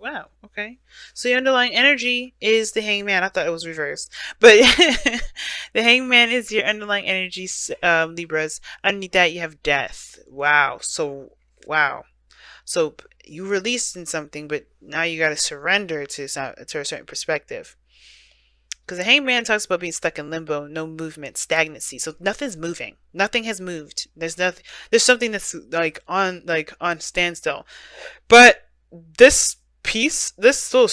Wow. Okay. So your underlying energy is the hangman. I thought it was reversed, but the hangman is your underlying energy, Libras. Underneath that, you have death. Wow. So wow. So you released in something, but now you got to surrender to a certain perspective. Because the hangman talks about being stuck in limbo, no movement, stagnancy. So nothing's moving. Nothing has moved. There's nothing. There's something that's like on standstill. But this piece, this little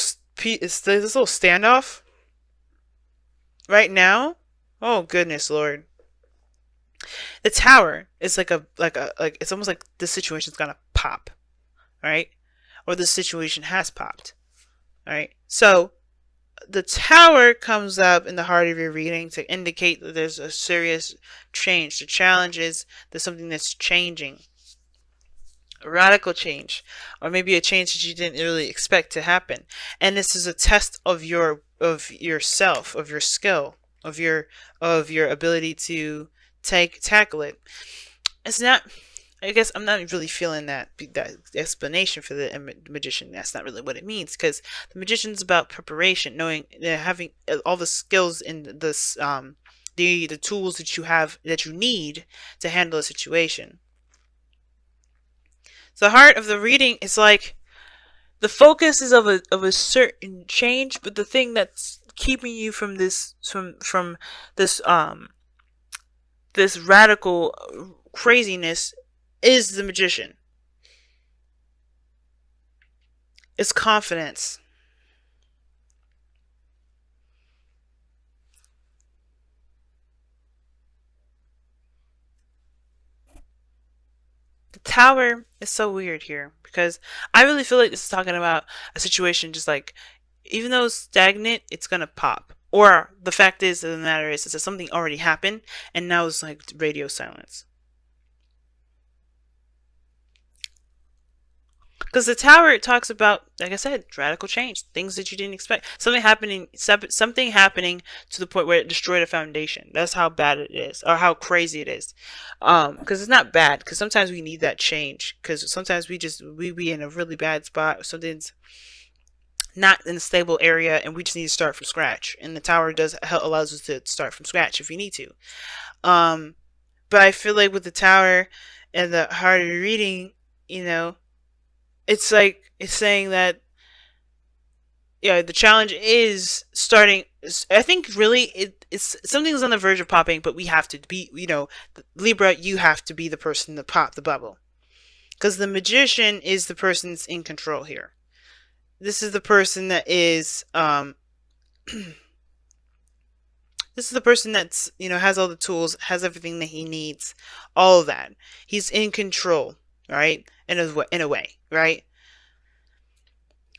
standoff right now. Oh goodness, Lord! The tower is like it's almost like the situation's gonna pop, right? Or the situation has popped, right? So the tower comes up in the heart of your reading to indicate that there's a serious change. The challenge is there's something that's changing, a radical change, or maybe a change that you didn't really expect to happen. And this is a test of yourself, of your skill, of your ability to tackle it. It's not. I guess I'm not really feeling that explanation for the magician. That's not really what it means, because the magician's about preparation, knowing, having all the skills in this, the tools that you have that you need to handle a situation. So the heart of the reading is like the focus is of a certain change, but the thing that's keeping you from this radical craziness is the magician. It's confidence. The tower is so weird here because I really feel like this is talking about a situation just like, even though it's stagnant, it's gonna pop. Or the fact is of the matter is that something already happened and now it's like radio silence. Because the tower, it talks about, like I said, radical change, things that you didn't expect, something happening to the point where it destroyed a foundation. That's how bad it is, or how crazy it is. Because it's not bad. Because sometimes we need that change. Because sometimes we be in a really bad spot. Something's not in a stable area, and we just need to start from scratch. And the tower does allows us to start from scratch if we need to. Um, but I feel like with the tower and the harder reading, you know, it's like it's saying that, yeah, the challenge is starting. I think really it's something's on the verge of popping, but we have to be, Libra, you have to be the person to pop the bubble, because the magician is the person that's in control here. This is the person that is this is the person that's, has all the tools, has everything that he needs, all of that. He's in control, right? In a way, right?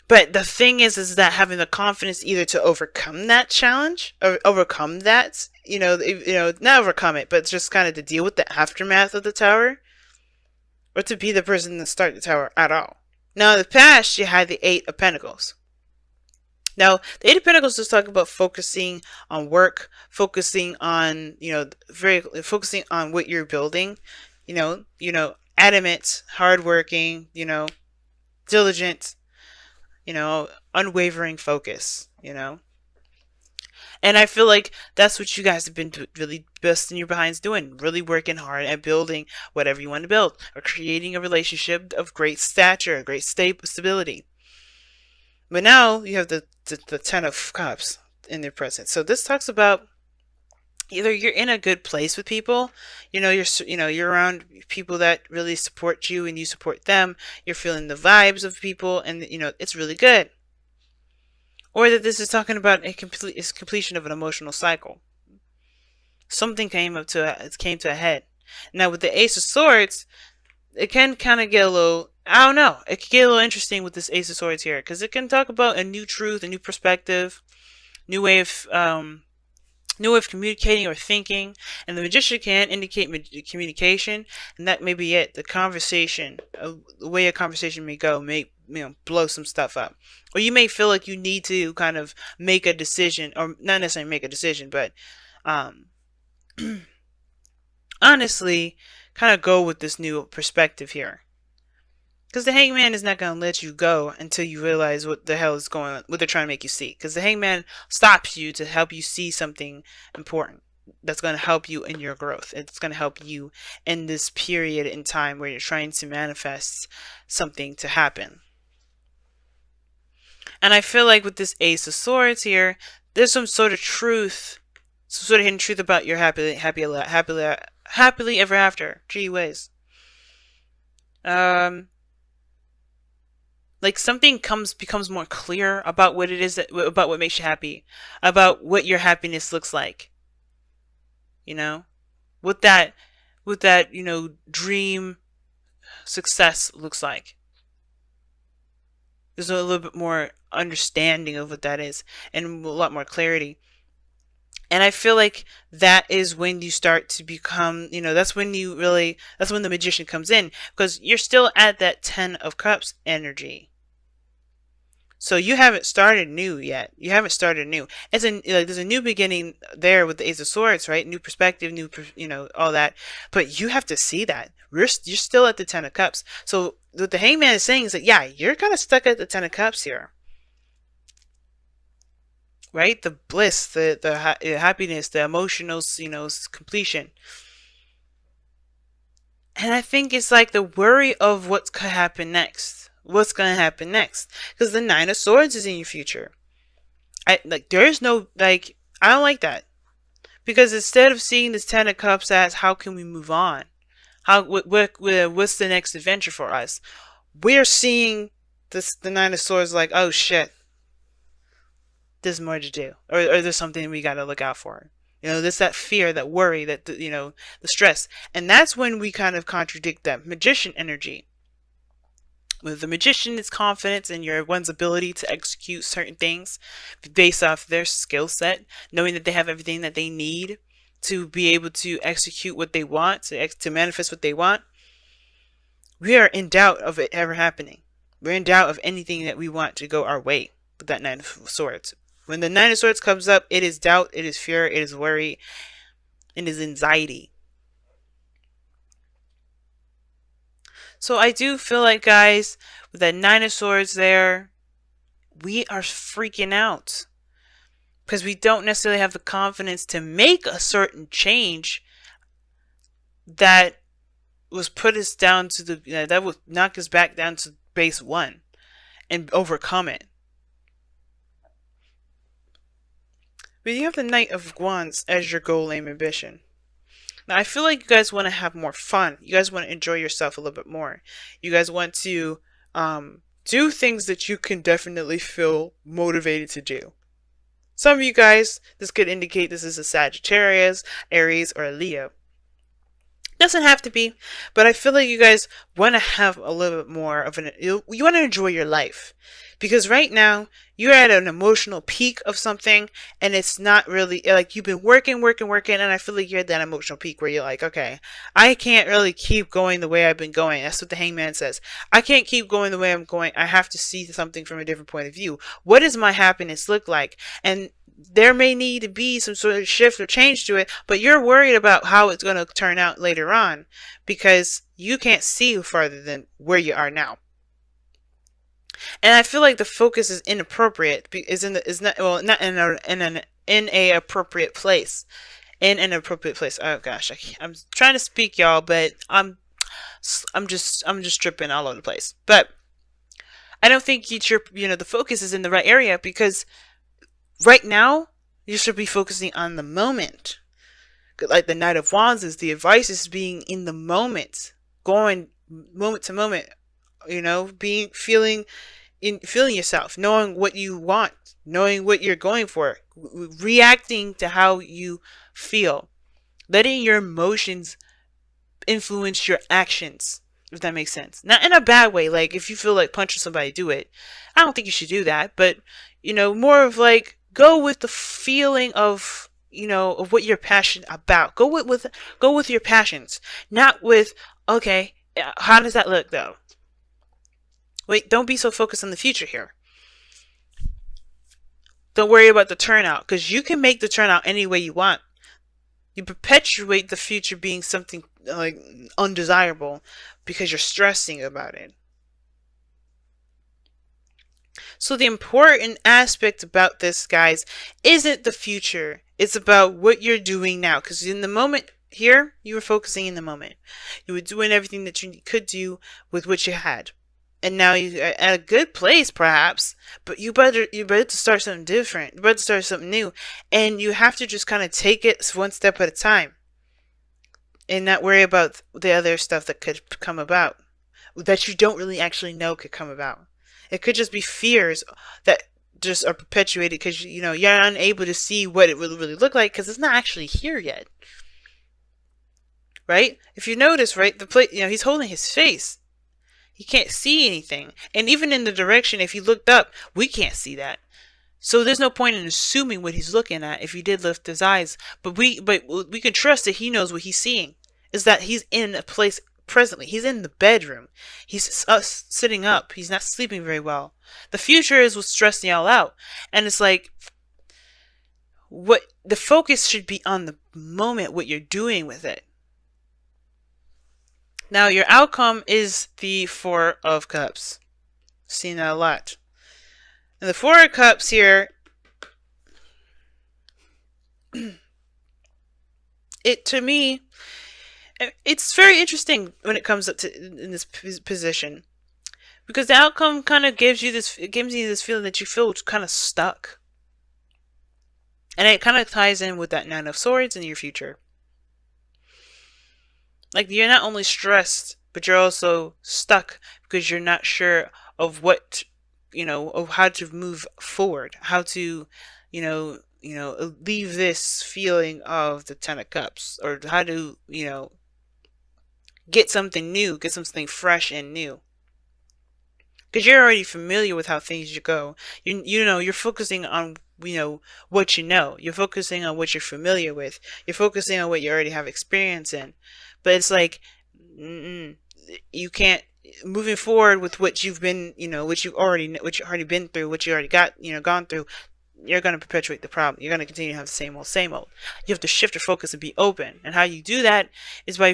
But the thing is that having the confidence either to overcome that challenge or overcome that, not overcome it, but just kind of to deal with the aftermath of the tower, or to be the person to start the tower at all. Now, in the past, you had the Eight of Pentacles. Now, the Eight of Pentacles is talking about focusing on work, focusing on, very focusing on what you're building, adamant, hardworking, diligent, unwavering focus. And I feel like that's what you guys have been really busting your behinds doing, really working hard at building whatever you want to build, or creating a relationship of great stature, great stability. But now you have the Ten of Cups in their presence. So this talks about either you're in a good place with people, you're around people that really support you and you support them, you're feeling the vibes of people, and it's really good. Or that this is talking about its completion of an emotional cycle. Something came to a head. Now with the Ace of Swords, it can kind of get a little, I don't know, it can get a little interesting with this Ace of Swords here, because it can talk about a new truth, a new perspective, new way of communicating or thinking. And the magician can indicate communication, and that may be it. The conversation, the way a conversation may go, may blow some stuff up, or you may feel like you need to kind of make a decision, or not necessarily make a decision, but honestly kind of go with this new perspective here, Because the hangman is not going to let you go until you realize what the hell is going on, what they're trying to make you see. Because the hangman stops you to help you see something important that's going to help you in your growth. It's going to help you in this period in time where you're trying to manifest something to happen. And I feel like with this Ace of Swords here, there's some sort of truth, some sort of hidden truth about your happily ever after. Gee whiz. Like something becomes more clear about what it is about what makes you happy, about what your happiness looks like. You know, what that dream success looks like. There's a little bit more understanding of what that is and a lot more clarity. And I feel like that is when you start to become, that's when the magician comes in, because you're still at that 10 of Cups energy. So you haven't started new yet. You haven't started new. There's a new beginning there with the Ace of Swords, right? New perspective, all that. But you have to see that. You're still at the 10 of Cups. So what the Hangman is saying is that, yeah, you're kind of stuck at the 10 of Cups here. Right? The bliss, the happiness, the emotional, completion. And I think it's like the worry of what could happen next. What's going to happen next? Because the 9 of Swords is in your future. I don't like that. Because instead of seeing this 10 of Cups as how can we move on? What's the next adventure for us? We're seeing the 9 of Swords like, oh shit, there's more to do. Or there's something we got to look out for. There's that fear, that worry, that, the stress. And that's when we kind of contradict that magician energy. With the magician, it's confidence in one's ability to execute certain things based off their skill set, knowing that they have everything that they need to be able to execute what they want, to manifest what they want. We are in doubt of it ever happening. We're in doubt of anything that we want to go our way with that 9 of Swords. When the 9 of Swords comes up, it is doubt, it is fear, it is worry, it is anxiety. So I do feel like, guys, with that 9 of Swords there, we are freaking out. Because we don't necessarily have the confidence to make a certain change that was put us down to that would knock us back down to base 1 and overcome it. But you have the Knight of Wands as your goal, aim, ambition. Now, I feel like you guys want to have more fun. You guys want to enjoy yourself a little bit more. You guys want to do things that you can definitely feel motivated to do. Some of you guys, this could indicate this is a Sagittarius, Aries, or a Leo. Doesn't have to be, but I feel like you guys want to have a little bit more of you want to enjoy your life. Because right now, you're at an emotional peak of something, and it's not really, like, you've been working, and I feel like you're at that emotional peak where you're like, okay, I can't really keep going the way I've been going. That's what the Hangman says. I can't keep going the way I'm going. I have to see something from a different point of view. What does my happiness look like? And there may need to be some sort of shift or change to it, but you're worried about how it's going to turn out later on because you can't see farther than where you are now. And I feel like the focus is inappropriate. Not in a appropriate place. In an appropriate place. Oh gosh, I'm trying to speak, y'all, but I'm just tripping all over the place. But I don't think the focus is in the right area, because right now you should be focusing on the moment. Like the Knight of Wands is the advice is being in the moment, going moment to moment. Feeling yourself, knowing what you want, knowing what you're going for, reacting to how you feel, letting your emotions influence your actions, if that makes sense. Not in a bad way, like if you feel like punching somebody, do it. I don't think you should do that, but more of like, go with the feeling of of what you're passionate about. Go with your passions, not with, okay, how does that look though? Wait, don't be so focused on the future here. Don't worry about the turnout, because you can make the turnout any way you want. You perpetuate the future being something like undesirable because you're stressing about it. So the important aspect about this, guys, isn't the future. It's about what you're doing now. Because in the moment here, you were focusing in the moment. You were doing everything that you could do with what you had. And now you're at a good place, perhaps, but you better to start something different. You better start something new. And you have to just kind of take it one step at a time. And not worry about the other stuff that could come about. That you don't really actually know could come about. It could just be fears that just are perpetuated because you're unable to see what it will really look like because it's not actually here yet. Right? If you notice, right, the plate, he's holding his face. He can't see anything. And even in the direction, if he looked up, we can't see that. So there's no point in assuming what he's looking at if he did lift his eyes. But we can trust that he knows what he's seeing. Is that he's in a place presently. He's in the bedroom. He's sitting up. He's not sleeping very well. The future is what's stressing y'all out. And it's like, what the focus should be on the moment, what you're doing with it. Now, your outcome is the Four of Cups. Seen that a lot. And the Four of Cups here, to me, it's very interesting when it comes up to in this position, because the outcome kind of gives you this feeling that you feel kind of stuck, and it kind of ties in with that Nine of Swords in your future. Like, you're not only stressed, but you're also stuck because you're not sure of what, of how to move forward, how to, leave this feeling of the Ten of Cups, or how to, get something new, get something fresh and new. Because you're already familiar with how things go. You're focusing on, what you know. You're focusing on what you're familiar with. You're focusing on what you already have experience in. But it's like, you can't, moving forward with what you've been, what you already been through, what you already got, gone through, you're going to perpetuate the problem. You're going to continue to have the same old, same old. You have to shift your focus and be open. And how you do that is by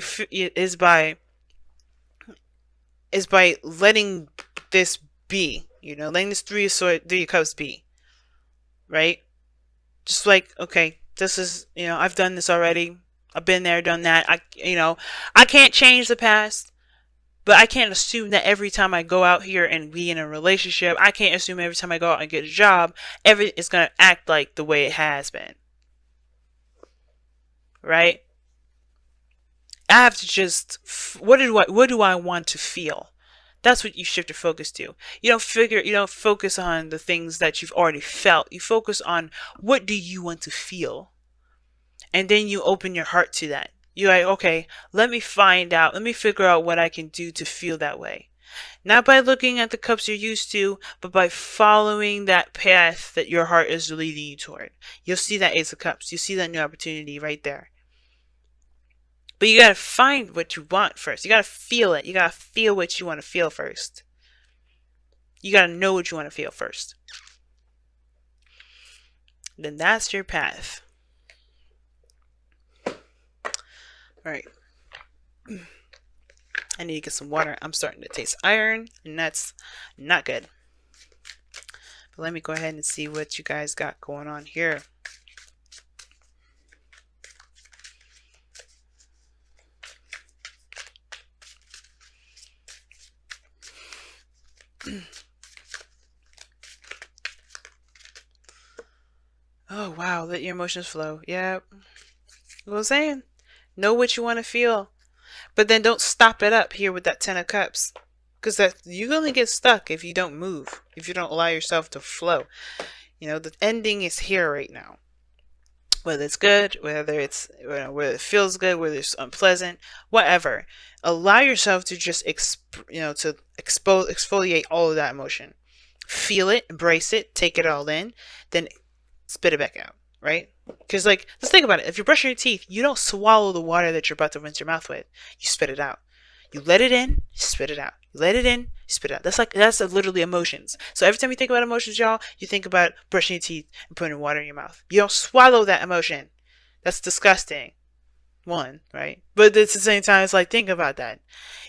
letting this be, letting this Three of Cups be, right? Just like, okay, this is, I've done this already. I've been there, done that. I can't change the past, but I can't assume that every time I go out here and be in a relationship, I can't assume every time I go out and get a job, it's going to act like the way it has been. Right? I have to just, what do I want to feel? That's what you shift your focus to. You don't focus on the things that you've already felt. You focus on, what do you want to feel? And then you open your heart to that. You're like, okay, let me figure out what I can do to feel that way. Not by looking at the cups you're used to, but by following that path that your heart is leading you toward. You'll see that Ace of Cups. You'll see that new opportunity right there. But you gotta find what you want first. You gotta feel it. You gotta feel what you want to feel first. You gotta know what you want to feel first. Then that's your path. Alright. I need to get some water. I'm starting to taste iron, and that's not good. But let me go ahead and see what you guys got going on here. Oh, wow. Let your emotions flow. Yep. What I'm saying? Know what you want to feel. But then don't stop it up here with that Ten of Cups. Because you only get stuck if you don't move. If you don't allow yourself to flow. The ending is here right now. Whether it's good, whether it feels good, whether it's unpleasant, whatever. Allow yourself to just exfoliate all of that emotion. Feel it, embrace it, take it all in, then spit it back out, right? Because, let's think about it. If you're brushing your teeth, you don't swallow the water that you're about to rinse your mouth with. You spit it out. You let it in, you spit it out. You let it in, you spit it out. That's literally emotions. So every time you think about emotions, y'all, you think about brushing your teeth and putting water in your mouth. You don't swallow that emotion. That's disgusting. One, right? But at the same time, it's like, think about that.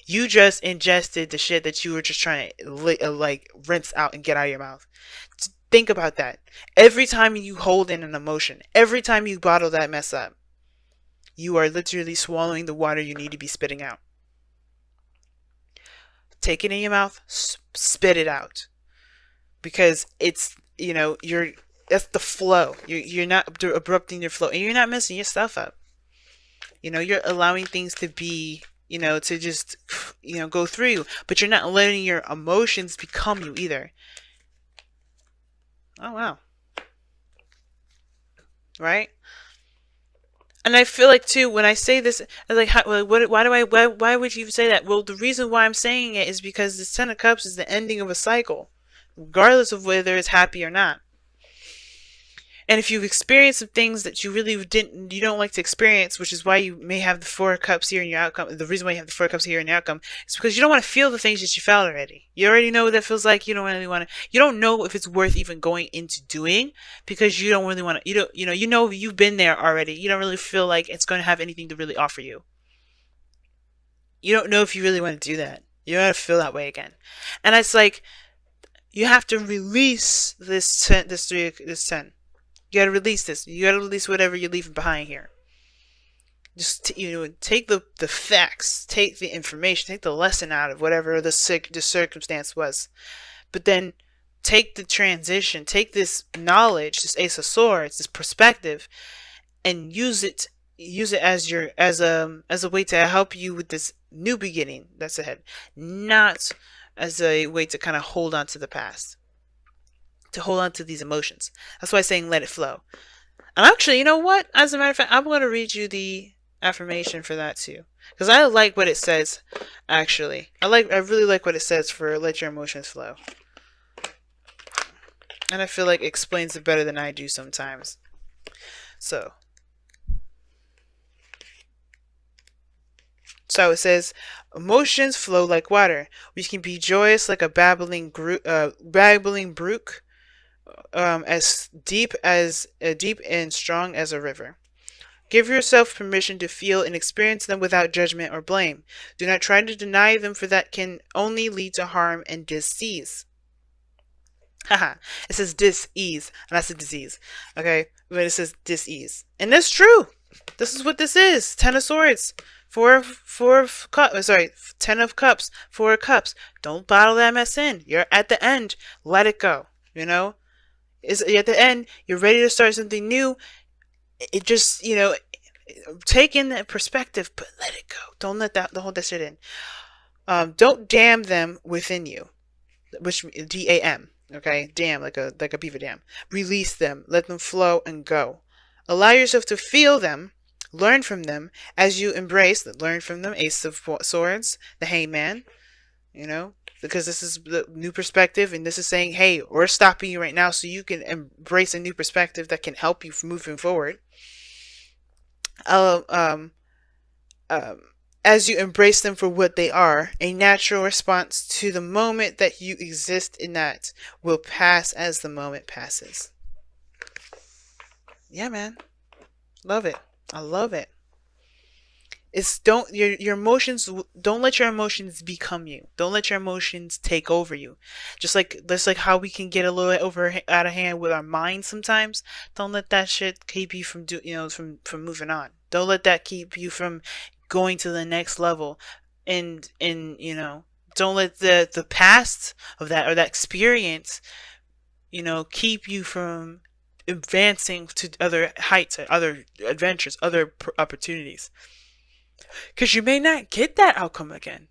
You just ingested the shit that you were just trying to like rinse out and get out of your mouth. Think about that. Every time you hold in an emotion, every time you bottle that mess up, you are literally swallowing the water you need to be spitting out. Take it in your mouth, spit it out. Because it's, that's the flow. You're not abrupting your flow, and you're not messing your stuff up. You're allowing things to be, to just, go through you, but you're not letting your emotions become you either. Oh, wow. Right? And I feel like too, when I say this, I'm like, why would you say that? Well, the reason why I'm saying it is because the Ten of Cups is the ending of a cycle, regardless of whether it's happy or not. And if you've experienced some things that you don't like to experience, which is why you may have the Four of Cups here in your outcome. The reason why you have the Four of Cups here in your outcome is because you don't want to feel the things that you felt already. You already know what that feels like. You don't really want to. You don't know if it's worth even going into doing because you don't really want to. You know you've been there already. You don't really feel like it's going to have anything to really offer you. You don't know if you really want to do that. You don't want to feel that way again. And it's like you have to release this 10. You gotta release this. You gotta release whatever you're leaving behind here. Just, take the facts, take the information, take the lesson out of whatever the circumstance was. But then take the transition, take this knowledge, this Ace of Swords, this perspective, and use it as a way to help you with this new beginning that's ahead. Not as a way to kind of hold on to the past. To hold on to these emotions. That's why I'm saying let it flow. And actually, you know what? As a matter of fact, I'm going to read you the affirmation for that too. Because I like what it says, actually. I really like what it says for let your emotions flow. And I feel like it explains it better than I do sometimes. So it says, emotions flow like water. We can be joyous like a babbling brook. As deep and strong as a river. Give yourself permission to feel and experience them without judgment or blame. Do not try to deny them, for that can only lead to harm and disease. Haha. It says dis-ease, and that's a disease. Okay? But it says dis-ease. And that's true. This is what this is. 10 of Swords. 10 of Cups. 4 of Cups. Don't bottle that mess in. You're at the end. Let it go. Is at the end, you're ready to start something new. It just, take in that perspective, but let it go. Don't hold that shit in. Don't dam them within you, which DAM. Okay, dam like a beaver dam. Release them, let them flow and go. Allow yourself to feel them, learn from them as you learn from them. Ace of Swords, the Hangman. Because this is the new perspective, and this is saying, hey, we're stopping you right now so you can embrace a new perspective that can help you from moving forward. As you embrace them for what they are, a natural response to the moment that you exist in that will pass as the moment passes. Yeah, man. Love it. I love it. Your emotions, don't let your emotions become you. Don't let your emotions take over you. Just like how we can get a little out of hand with our minds sometimes. Don't let that shit keep you from from moving on. Don't let that keep you from going to the next level. And don't let the past of that or that experience, keep you from advancing to other heights, other adventures, other opportunities. Because you may not get that outcome again.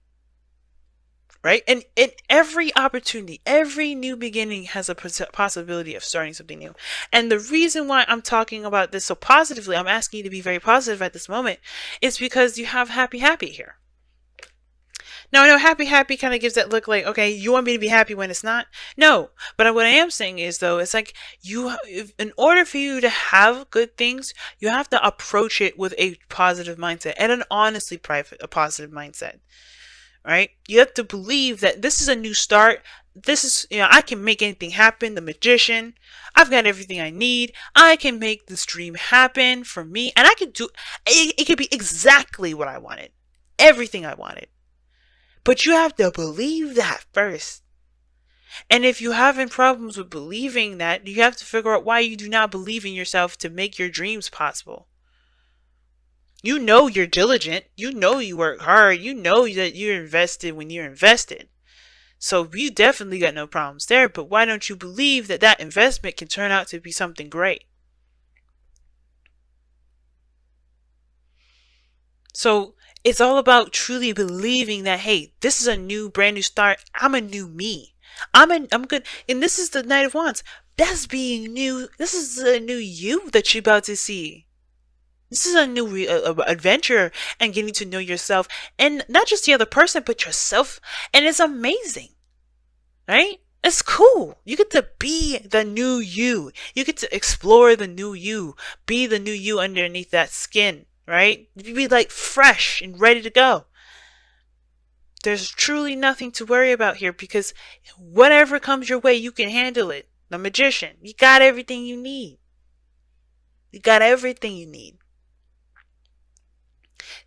Right? And in every opportunity, every new beginning has a possibility of starting something new. And the reason why I'm talking about this so positively, I'm asking you to be very positive at this moment, is because you have happy here. Now, I know happy kind of gives that look like, okay, you want me to be happy when it's not? No. But what I am saying is, though, it's like in order for you to have good things, you have to approach it with a positive mindset and an honestly a positive mindset. Right? You have to believe that this is a new start. this is, I can make anything happen. The magician. I've got everything I need. I can make this dream happen for me. And I can do it. It could be exactly what I wanted. Everything I wanted. But you have to believe that first. And if you're having problems with believing that, you have to figure out why you do not believe in yourself to make your dreams possible. You know you're diligent. You know you work hard. You know that you're invested when you're invested. So you definitely got no problems there, but why don't you believe that that investment can turn out to be something great? So it's all about truly believing that, hey, this is a new, brand new start. I'm a new me. I'm good. And this is the Knight of Wands. That's being new. This is a new you that you're about to see. This is a new adventure and getting to know yourself and not just the other person, but yourself. And it's amazing, right? It's cool. You get to be the new you. You get to explore the new you. Be the new you underneath that skin, right? You be like fresh and ready to go. There's truly nothing to worry about here because whatever comes your way, you can handle it. The magician. You got everything you need. You got everything you need.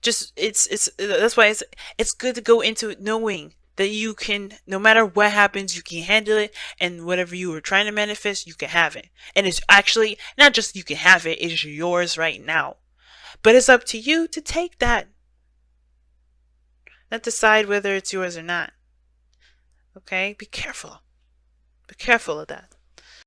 Just it's that's why it's good to go into it knowing that you can, no matter what happens, you can handle it, and whatever you were trying to manifest, you can have it. And it's actually not just you can have it, it's yours right now. But it's up to you to take that. Not decide whether it's yours or not. Okay? Be careful. Be careful of that.